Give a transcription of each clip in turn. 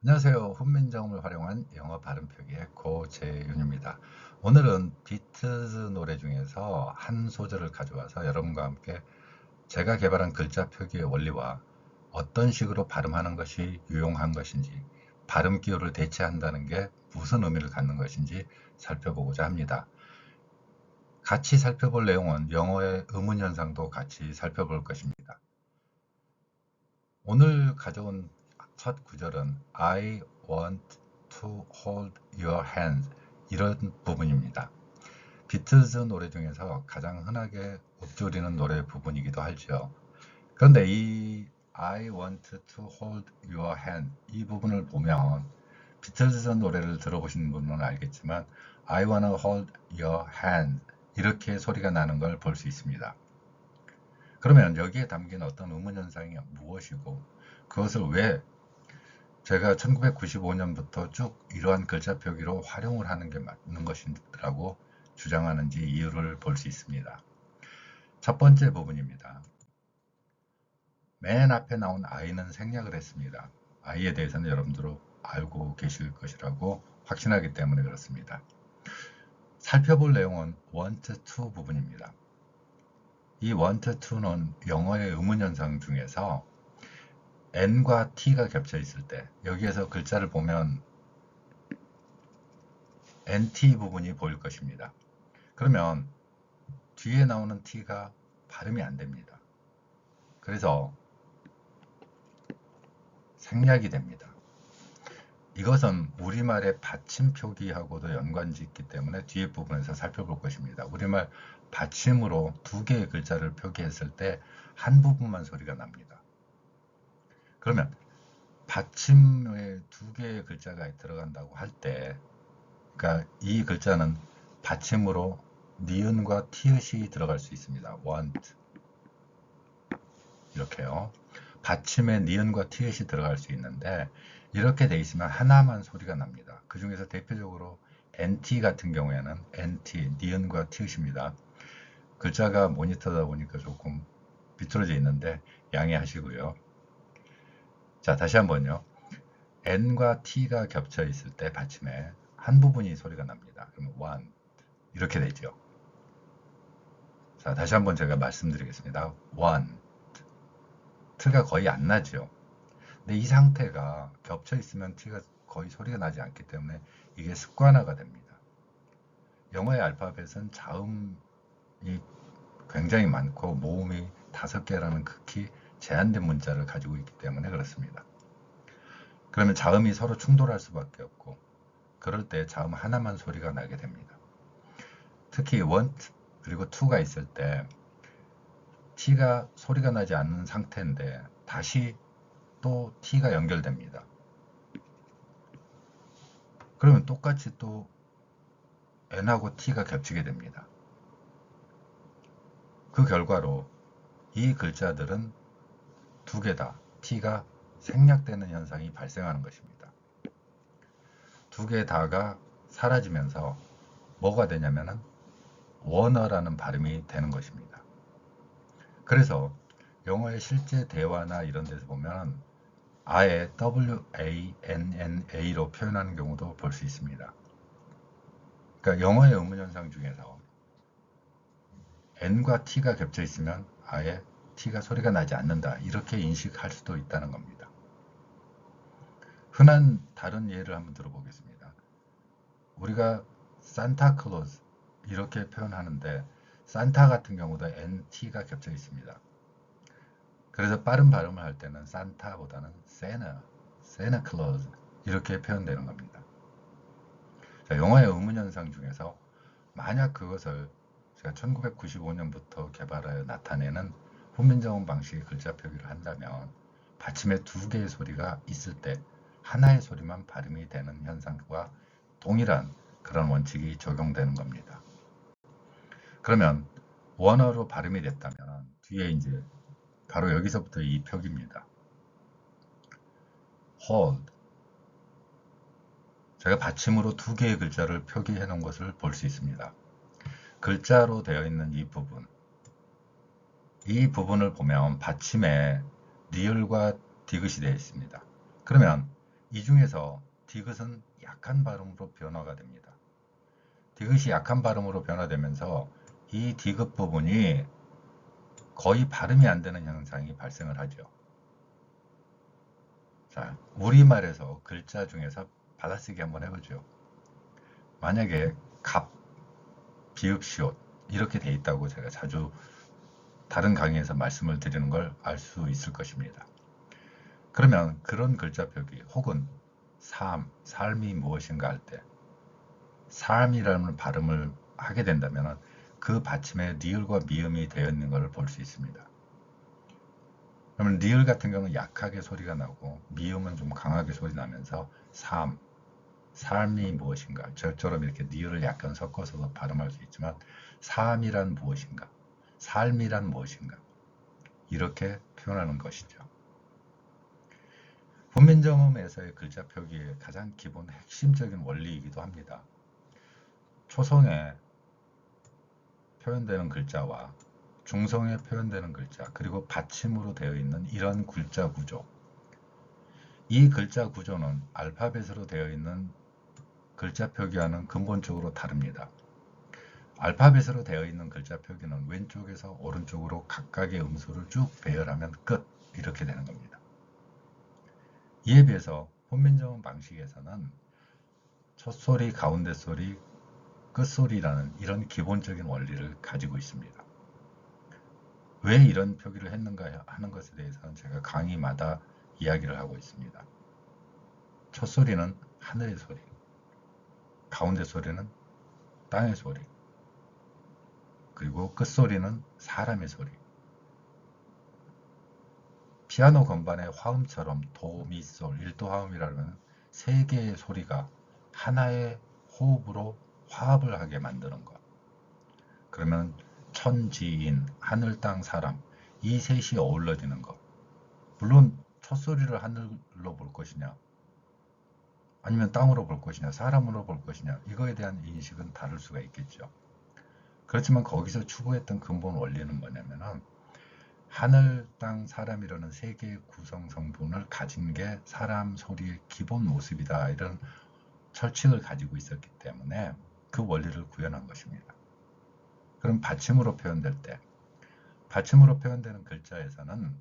안녕하세요. 훈민정음을 활용한 영어 발음 표기의 고재윤입니다. 오늘은 비트즈 노래 중에서 한 소절을 가져와서 여러분과 함께 제가 개발한 글자 표기의 원리와 어떤 식으로 발음하는 것이 유용한 것인지, 발음 기호를 대체한다는 게 무슨 의미를 갖는 것인지 살펴보고자 합니다. 같이 살펴볼 내용은 영어의 의문 현상도 같이 살펴볼 것입니다. 오늘 가져온 첫 구절은 I want to hold your hand 이런 부분입니다. 비틀즈 노래 중에서 가장 흔하게 읊조리는 노래 부분이기도 하죠. 그런데 이 I want to hold your hand 이 부분을 보면 비틀즈 노래를 들어보신 분은 알겠지만 I wanna hold your hand 이렇게 소리가 나는 걸 볼 수 있습니다. 그러면 여기에 담긴 어떤 의문 현상이 무엇이고 그것을 왜 제가 1995년부터 쭉 이러한 글자 표기로 활용을 하는 게 맞는 것이라고 주장하는지 이유를 볼 수 있습니다. 첫 번째 부분입니다. 맨 앞에 나온 I는 생략을 했습니다. I에 대해서는 여러분들도 알고 계실 것이라고 확신하기 때문에 그렇습니다. 살펴볼 내용은 want to 부분입니다. 이 want to는 영어의 의문현상 중에서 N과 T가 겹쳐 있을 때 여기에서 글자를 보면 NT 부분이 보일 것입니다. 그러면 뒤에 나오는 T가 발음이 안 됩니다. 그래서 생략이 됩니다. 이것은 우리말의 받침 표기하고도 연관이 있기 때문에 뒤에 부분에서 살펴볼 것입니다. 우리말 받침으로 두 개의 글자를 표기했을 때 한 부분만 소리가 납니다. 그러면 받침에 두 개의 글자가 들어간다고 할 때, 그러니까 이 글자는 받침으로 니은과 티읕이 들어갈 수 있습니다. want 이렇게요. 받침에 니은과 티읕이 들어갈 수 있는데 이렇게 돼 있으면 하나만 소리가 납니다. 그 중에서 대표적으로 NT 같은 경우에는 NT, 니은과 티읕입니다. 글자가 모니터다 보니까 조금 비틀어져 있는데 양해하시고요. 자, 다시 한번요. N과 T가 겹쳐 있을 때 받침에 한 부분이 소리가 납니다. 그러면 want 이렇게 되죠. 자, 다시 한번 제가 말씀드리겠습니다. want T가 거의 안 나죠. 근데 이 상태가 겹쳐 있으면 T가 거의 소리가 나지 않기 때문에 이게 습관화가 됩니다. 영어의 알파벳은 자음이 굉장히 많고 모음이 5개라는 극히 제한된 문자를 가지고 있기 때문에 그렇습니다. 그러면 자음이 서로 충돌할 수밖에 없고 그럴 때 자음 하나만 소리가 나게 됩니다. 특히 want 그리고 to가 있을 때 T가 소리가 나지 않는 상태인데 다시 또 T가 연결됩니다. 그러면 똑같이 또 N하고 T가 겹치게 됩니다. 그 결과로 이 글자들은 두 개 다 T가 생략되는 현상이 발생하는 것입니다. 두 개 다가 사라지면서 뭐가 되냐면은 원어라는 발음이 되는 것입니다. 그래서 영어의 실제 대화나 이런 데서 보면 아예 WANNA로 표현하는 경우도 볼 수 있습니다. 그러니까 영어의 의문현상 중에서 N과 T가 겹쳐 있으면 아예 T가 소리가 나지 않는다 이렇게 인식할 수도 있다는 겁니다. 흔한 다른 예를 한번 들어보겠습니다. 우리가 산타클로즈 이렇게 표현하는데 산타 같은 경우도 NT가 겹쳐 있습니다. 그래서 빠른 발음을 할 때는 산타보다는 세나클로즈 이렇게 표현되는 겁니다. 자, 영어의 의문현상 중에서 만약 그것을 제가 1995년부터 개발하여 나타내는 훈민정음 방식의 글자 표기를 한다면 받침에 두 개의 소리가 있을 때 하나의 소리만 발음이 되는 현상과 동일한 그런 원칙이 적용되는 겁니다. 그러면 원어로 발음이 됐다면 뒤에 이제 바로 여기서부터 이 표기입니다. hold. 제가 받침으로 두 개의 글자를 표기해 놓은 것을 볼 수 있습니다. 글자로 되어 있는 이 부분을 보면 받침에 리을과 디귿이 되어 있습니다. 그러면 이 중에서 디귿은 약한 발음으로 변화가 됩니다. 디귿이 약한 발음으로 변화되면서 이 디귿 부분이 거의 발음이 안 되는 현상이 발생을 하죠. 자, 우리말에서 글자 중에서 받아쓰기 한번 해보죠. 만약에 갑, 비읍, 시옷 이렇게 돼 있다고 제가 자주 다른 강의에서 말씀을 드리는 걸 알 수 있을 것입니다. 그러면 그런 글자 표기 혹은 삶이 무엇인가 할 때 삶이라는 발음을 하게 된다면 그 받침에 리을과 미음이 되어 있는 것을 볼 수 있습니다. 그러면 리을 같은 경우는 약하게 소리가 나고 미음은 좀 강하게 소리 나면서 삶이 무엇인가 저처럼 이렇게 리을을 약간 섞어서 발음할 수 있지만 삶이란 무엇인가 삶이란 무엇인가 이렇게 표현하는 것이죠. 훈민정음에서의 글자 표기의 가장 기본 핵심적인 원리이기도 합니다. 초성에 표현되는 글자와 중성에 표현되는 글자 그리고 받침으로 되어 있는 이런 글자 구조, 이 글자 구조는 알파벳으로 되어 있는 글자 표기와는 근본적으로 다릅니다. 알파벳으로 되어 있는 글자 표기는 왼쪽에서 오른쪽으로 각각의 음수를 쭉 배열하면 끝 이렇게 되는 겁니다. 이에 비해서 훈민정음 방식에서는 첫소리, 가운데 소리, 끝소리라는 이런 기본적인 원리를 가지고 있습니다. 왜 이런 표기를 했는가 하는 것에 대해서는 제가 강의마다 이야기를 하고 있습니다. 첫소리는 하늘의 소리, 가운데 소리는 땅의 소리, 그리고 끝소리는 사람의 소리. 피아노 건반의 화음처럼 도, 미, 솔, 1도 화음이라면 세 개의 소리가 하나의 호흡으로 화합을 하게 만드는 것. 그러면 천지인, 하늘, 땅, 사람 이 셋이 어우러지는 것. 물론 첫소리를 하늘로 볼 것이냐 아니면 땅으로 볼 것이냐 사람으로 볼 것이냐 이거에 대한 인식은 다를 수가 있겠죠. 그렇지만 거기서 추구했던 근본 원리는 뭐냐면은 하늘, 땅, 사람이라는 세 개의 구성 성분을 가진 게 사람 소리의 기본 모습이다 이런 철칙을 가지고 있었기 때문에 그 원리를 구현한 것입니다. 그럼 받침으로 표현될 때 받침으로 표현되는 글자에서는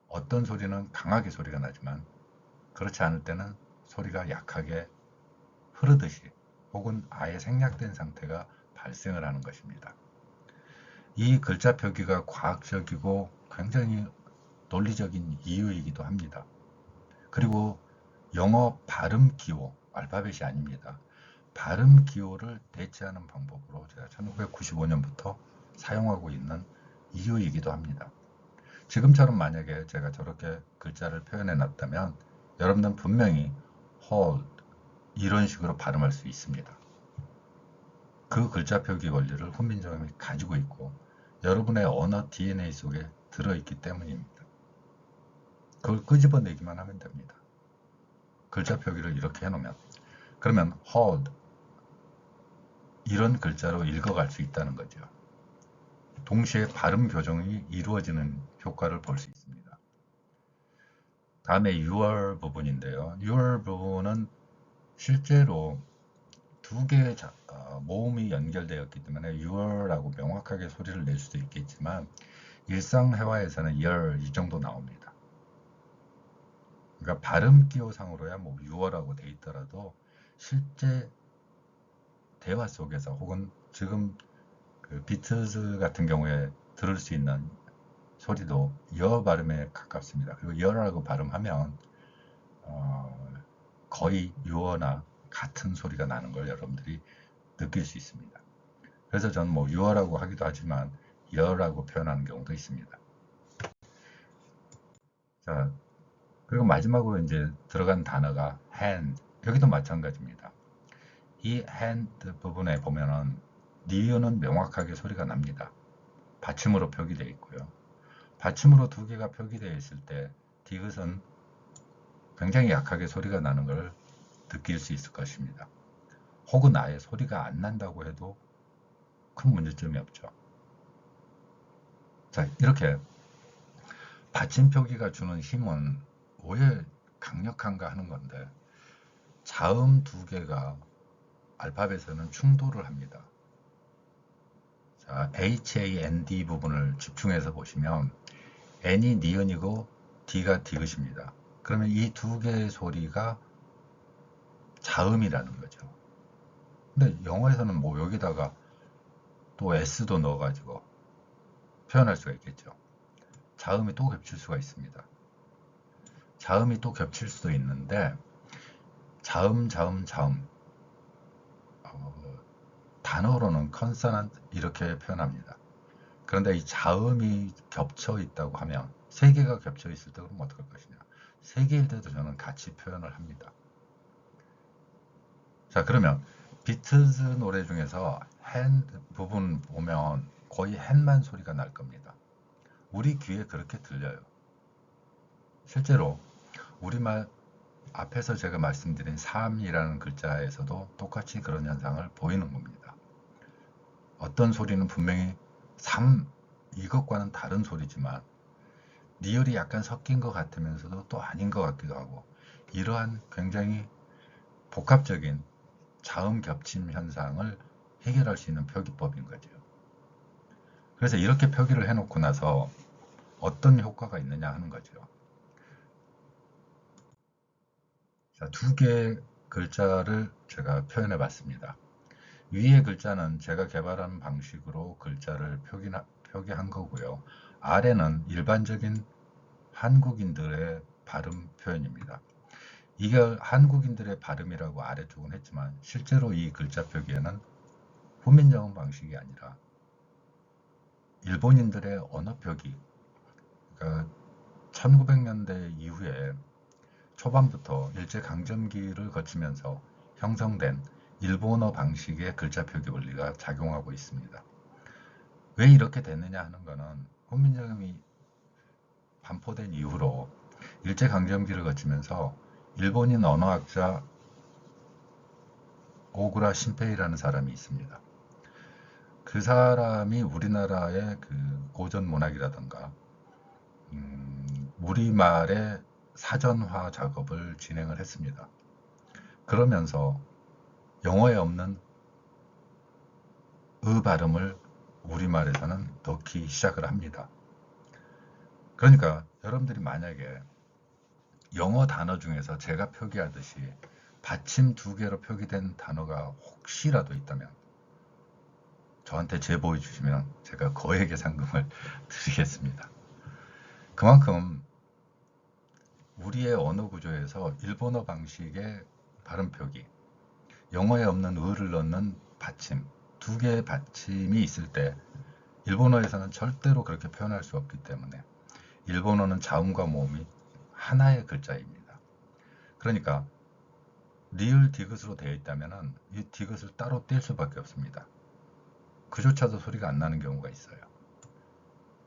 어떤 소리는 강하게 소리가 나지만 그렇지 않을 때는 소리가 약하게 흐르듯이 혹은 아예 생략된 상태가 발생을 하는 것입니다. 이 글자 표기가 과학적이고 굉장히 논리적인 이유이기도 합니다. 그리고 영어 발음 기호, 알파벳이 아닙니다. 발음 기호를 대체하는 방법으로 제가 1995년부터 사용하고 있는 이유이기도 합니다. 지금처럼 만약에 제가 저렇게 글자를 표현해 놨다면 여러분들은 분명히 hold 이런 식으로 발음할 수 있습니다. 그 글자 표기 원리를 훈민정음이 가지고 있고 여러분의 언어 DNA 속에 들어있기 때문입니다. 그걸 끄집어내기만 하면 됩니다. 글자 표기를 이렇게 해놓으면 그러면 hold 이런 글자로 읽어갈 수 있다는 거죠. 동시에 발음 교정이 이루어지는 효과를 볼 수 있습니다. 다음에 your 부분인데요. your 부분은 실제로 두 개의 모음이 연결되었기 때문에 your라고 명확하게 소리를 낼 수도 있겠지만 일상회화에서는 your 이 정도 나옵니다. 그러니까 발음 기호상으로야 뭐 your라고 돼 있더라도 실제 대화 속에서 혹은 지금 그 비트즈 같은 경우에 들을 수 있는 소리도 여 발음에 가깝습니다. 그리고 여라고 발음하면 거의 유어나 같은 소리가 나는 걸 여러분들이 느낄 수 있습니다. 그래서 저는 뭐 유어라고 하기도 하지만 여라고 표현하는 경우도 있습니다. 자, 그리고 마지막으로 이제 들어간 단어가 hand. 여기도 마찬가지입니다. 이 hand 부분에 보면은 니은은 명확하게 소리가 납니다. 받침으로 표기되어 있고요. 받침으로 두 개가 표기되어 있을 때 디귿은 굉장히 약하게 소리가 나는 걸 느낄 수 있을 것입니다. 혹은 아예 소리가 안 난다고 해도 큰 문제점이 없죠. 자, 이렇게 받침 표기가 주는 힘은 왜 강력한가 하는 건데 자음 두 개가 알파벳에는 충돌을 합니다. 자, HAND 부분을 집중해서 보시면 N이 니은이고 D가 디귿입니다. 그러면 이 두 개의 소리가 자음이라는 거죠. 근데 영어에서는 뭐 여기다가 또 S도 넣어가지고 표현할 수가 있겠죠. 자음이 또 겹칠 수가 있습니다. 자음이 또 겹칠 수도 있는데 자음, 단어로는 컨소넌트 이렇게 표현합니다. 그런데 이 자음이 겹쳐 있다고 하면 세 개가 겹쳐 있을 때 그럼 어떻게 할 것이냐. 세 개일 때도 저는 같이 표현을 합니다. 자, 그러면 비틀즈 노래 중에서 핸드 부분 보면 거의 핸만 소리가 날 겁니다. 우리 귀에 그렇게 들려요. 실제로 우리말 앞에서 제가 말씀드린 3이라는 글자에서도 똑같이 그런 현상을 보이는 겁니다. 어떤 소리는 분명히 3 이것과는 다른 소리지만 리을이 약간 섞인 것 같으면서도 또 아닌 것 같기도 하고 이러한 굉장히 복합적인 자음 겹침 현상을 해결할 수 있는 표기법인 거죠. 그래서 이렇게 표기를 해놓고 나서 어떤 효과가 있느냐 하는 거죠. 자, 두 개의 글자를 제가 표현해 봤습니다. 위의 글자는 제가 개발한 방식으로 글자를 표기한 거고요. 아래는 일반적인 한국인들의 발음 표현입니다. 이게 한국인들의 발음이라고 아래쪽은 했지만 실제로 이 글자 표기에는 훈민정음 방식이 아니라 일본인들의 언어 표기, 그러니까 1900년대 이후에 초반부터 일제강점기를 거치면서 형성된 일본어 방식의 글자 표기 원리가 작용하고 있습니다. 왜 이렇게 됐느냐 하는 것은 훈민정음이 반포된 이후로 일제강점기를 거치면서 일본인 언어학자 오구라 신페이라는 사람이 있습니다. 그 사람이 우리나라의 그 고전 문학이라든가 우리말의 사전화 작업을 진행을 했습니다. 그러면서 영어에 없는 의 발음을 우리말에서는 넣기 시작을 합니다. 그러니까 여러분들이 만약에 영어 단어 중에서 제가 표기하듯이 받침 두 개로 표기된 단어가 혹시라도 있다면 저한테 제보해 주시면 제가 거액의 상금을 드리겠습니다. 그만큼 우리의 언어 구조에서 일본어 방식의 발음 표기, 영어에 없는 의를 넣는 받침, 두 개의 받침이 있을 때 일본어에서는 절대로 그렇게 표현할 수 없기 때문에 일본어는 자음과 모음이 하나의 글자입니다. 그러니까 리을 디귿으로 되어 있다면 이 디귿을 따로 뗄 수밖에 없습니다. 그조차도 소리가 안 나는 경우가 있어요.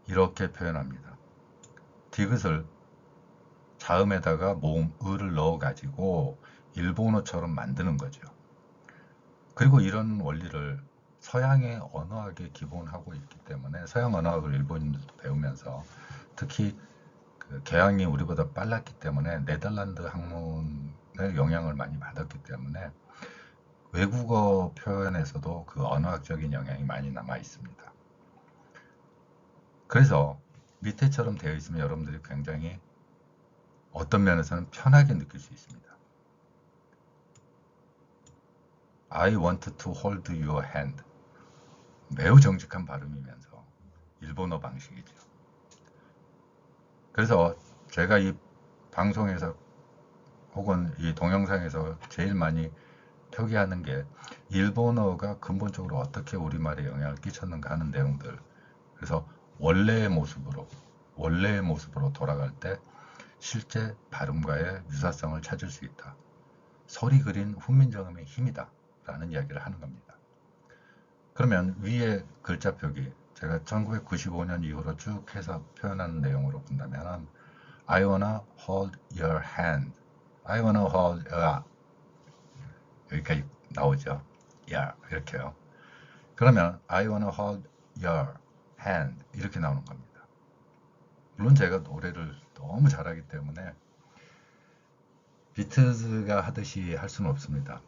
이렇게 표현합니다. 디귿을 자음에다가 모음, 을을 넣어 가지고 일본어처럼 만드는 거죠. 그리고 이런 원리를 서양의 언어학에 기본하고 있기 때문에 서양 언어학을 일본인들도 배우면서 특히 그 개항이 우리보다 빨랐기 때문에 네덜란드 학문의 영향을 많이 받았기 때문에 외국어 표현에서도 그 언어학적인 영향이 많이 남아 있습니다. 그래서 밑에처럼 되어 있으면 여러분들이 굉장히 어떤 면에서는 편하게 느낄 수 있습니다. I want to hold your hand. 매우 정직한 발음이면서 일본어 방식이죠. 그래서 제가 이 방송에서 혹은 이 동영상에서 제일 많이 표기하는 게 일본어가 근본적으로 어떻게 우리말에 영향을 끼쳤는가 하는 내용들. 그래서 원래의 모습으로 돌아갈 때 실제 발음과의 유사성을 찾을 수 있다. 소리 그린 훈민정음의 힘이다 라는 이야기를 하는 겁니다. 그러면 위에 글자 표기, 제가 1995년 이후로 쭉 해서 표현하는 내용으로 본다면 I wanna hold your hand, I wanna hold 여기까지 나오죠. Yeah, 이렇게요. 그러면 I wanna hold your hand 이렇게 나오는 겁니다. 물론 제가 노래를 너무 잘하기 때문에 비틀즈가 하듯이 할 수는 없습니다.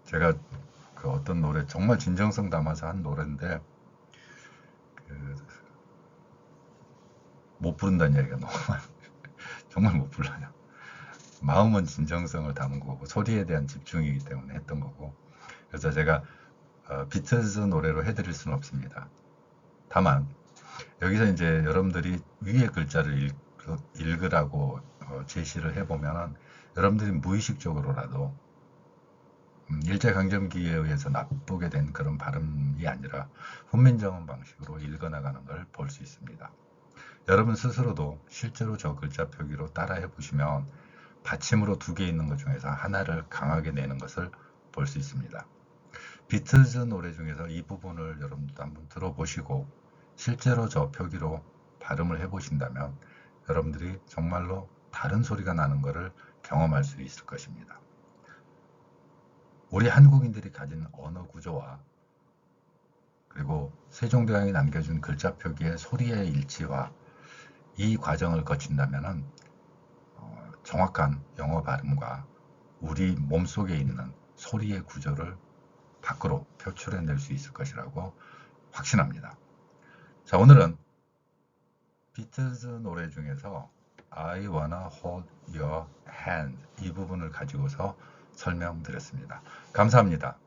제가 그 어떤 노래 정말 진정성 담아서 한 노래인데 그 못 부른다는 얘기가 너무 많아요. 정말 못 불러요. 마음은 진정성을 담은 거고 소리에 대한 집중이기 때문에 했던 거고, 그래서 제가 비틀즈 노래로 해드릴 수는 없습니다. 다만 여기서 이제 여러분들이 위에 글자를 읽으라고 제시를 해보면 여러분들이 무의식적으로라도 일제강점기에 의해서 나쁘게 된 그런 발음이 아니라 훈민정음 방식으로 읽어나가는 걸 볼 수 있습니다. 여러분 스스로도 실제로 저 글자 표기로 따라해 보시면 받침으로 두 개 있는 것 중에서 하나를 강하게 내는 것을 볼 수 있습니다. 비틀즈 노래 중에서 이 부분을 여러분도 한번 들어보시고 실제로 저 표기로 발음을 해보신다면 여러분들이 정말로 다른 소리가 나는 것을 경험할 수 있을 것입니다. 우리 한국인들이 가진 언어 구조와 그리고 세종대왕이 남겨준 글자 표기의 소리의 일치와 이 과정을 거친다면 정확한 영어 발음과 우리 몸속에 있는 소리의 구조를 밖으로 표출해낼 수 있을 것이라고 확신합니다. 자, 오늘은 비틀즈 노래 중에서 I wanna hold your hand 이 부분을 가지고서 설명드렸습니다. 감사합니다.